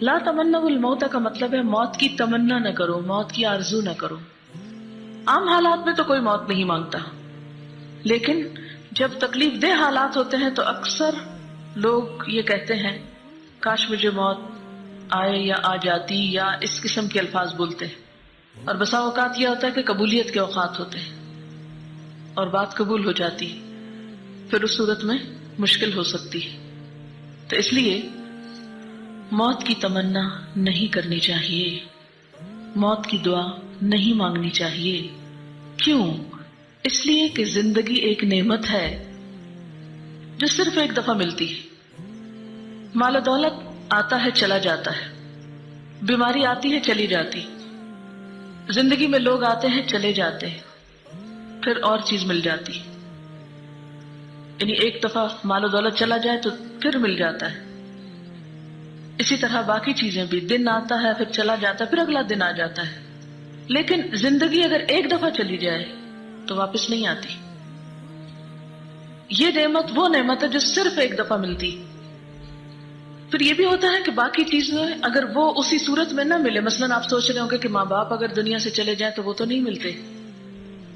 لا تمنا الموت کا مطلب ہے موت کی تمنا نہ کرو، موت کی آرزو نہ کرو۔ عام حالات میں تو کوئی موت نہیں مانگتا، لیکن جب تکلیف دہ حالات ہوتے ہیں تو اکثر لوگ یہ کہتے ہیں کاش مجھے موت آئے یا آ جاتی، یا اس قسم کے الفاظ بولتے ہیں۔ اور بسا اوقات یہ ہوتا ہے کہ قبولیت کے اوقات ہوتے ہیں اور بات قبول ہو جاتی، پھر اس صورت میں مشکل ہو سکتی ہے۔ تو اس لیے موت کی تمنا نہیں کرنی چاہیے، موت کی دعا نہیں مانگنی چاہیے۔ کیوں؟ اس لیے کہ زندگی ایک نعمت ہے جو صرف ایک دفعہ ملتی ہے۔ مال و دولت آتا ہے چلا جاتا ہے، بیماری آتی ہے چلی جاتی، زندگی میں لوگ آتے ہیں چلے جاتے ہیں، پھر اور چیز مل جاتی، یعنی ایک دفعہ مال و دولت چلا جائے تو پھر مل جاتا ہے۔ اسی طرح باقی چیزیں بھی، دن آتا ہے پھر چلا جاتا ہے، پھر اگلا دن آ جاتا ہے، لیکن زندگی اگر ایک دفعہ چلی جائے تو واپس نہیں آتی۔ یہ نعمت وہ نعمت ہے جو صرف ایک دفعہ ملتی۔ پھر یہ بھی ہوتا ہے کہ باقی چیزیں اگر وہ اسی صورت میں نہ ملے، مثلا آپ سوچ رہے ہوں گے کہ ماں باپ اگر دنیا سے چلے جائیں تو وہ تو نہیں ملتے،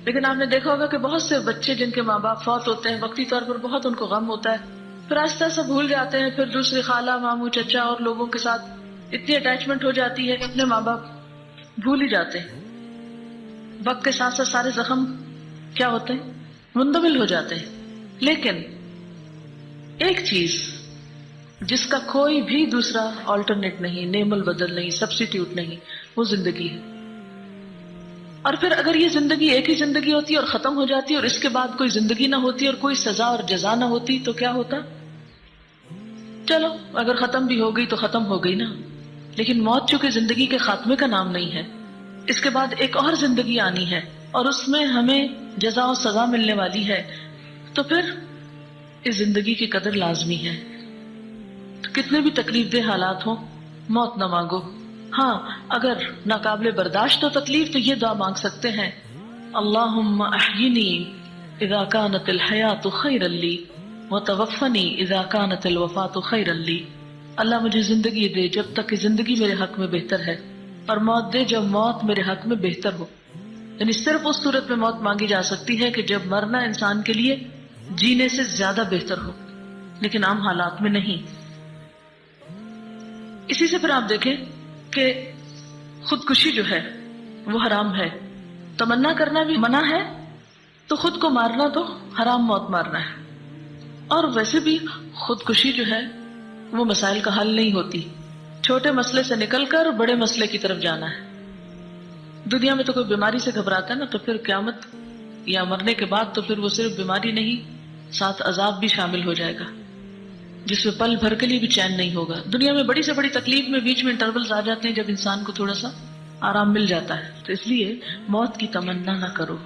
لیکن آپ نے دیکھا ہوگا کہ بہت سے بچے جن کے ماں باپ فوت ہوتے ہیں وقتی طور پر بہت ان کو غم ہوتا ہے، پھر آہستہ آہستہ بھول جاتے ہیں، پھر دوسری خالہ ماموں چچا اور لوگوں کے ساتھ اتنی اٹیچمنٹ ہو جاتی ہے کہ اپنے ماں باپ بھول ہی جاتے ہیں۔ وقت کے ساتھ ساتھ سارے زخم کیا ہوتے ہیں؟ مندمل ہو جاتے ہیں۔ لیکن ایک چیز جس کا کوئی بھی دوسرا آلٹرنیٹ نہیں، نعم البدل نہیں، سبسٹیوٹ نہیں، وہ زندگی ہے۔ اور پھر اگر یہ زندگی ایک ہی زندگی ہوتی اور ختم ہو جاتی اور اس کے بعد کوئی زندگی نہ ہوتی اور کوئی سزا اور جزا نہ ہوتی تو کیا ہوتا؟ چلو اگر ختم بھی ہو گئی تو ختم ہو گئی نا، لیکن موت چونکہ زندگی کے خاتمے کا نام نہیں ہے، اس کے بعد ایک اور زندگی آنی ہے اور اس میں ہمیں جزا و سزا ملنے والی ہے، تو پھر اس زندگی کی قدر لازمی ہے۔ تو کتنے بھی تکلیف دہ حالات ہوں موت نہ مانگو۔ ہاں اگر ناقابل برداشت ہو تکلیف تو یہ دعا مانگ سکتے ہیں، اللہم احیینی اذا کانت الحیات خیرا لی وتوفنی اذا کانت الوفات خیرا لی۔ اللہ مجھے زندگی دے جب تک کہ زندگی میرے حق میں بہتر ہے، اور موت دے جب موت میرے حق میں بہتر ہو۔ یعنی صرف اس صورت میں موت مانگی جا سکتی ہے کہ جب مرنا انسان کے لیے جینے سے زیادہ بہتر ہو، لیکن عام حالات میں نہیں۔ اسی سے پھر آپ دیکھیں کہ خودکشی جو ہے وہ حرام ہے، تمنا کرنا بھی منع ہے، تو خود کو مارنا تو حرام موت مارنا ہے۔ اور ویسے بھی خودکشی جو ہے وہ مسائل کا حل نہیں ہوتی، چھوٹے مسئلے سے نکل کر بڑے مسئلے کی طرف جانا ہے۔ دنیا میں تو کوئی بیماری سے گھبراتا ہے نا، تو پھر قیامت یا مرنے کے بعد تو پھر وہ صرف بیماری نہیں، ساتھ عذاب بھی شامل ہو جائے گا جس میں پل بھر کے لیے بھی چین نہیں ہوگا۔ دنیا میں بڑی سے بڑی تکلیف میں بیچ میں انٹرولز آ جاتے ہیں جب انسان کو تھوڑا سا آرام مل جاتا ہے، تو اس لیے موت کی تمنا نہ کرو۔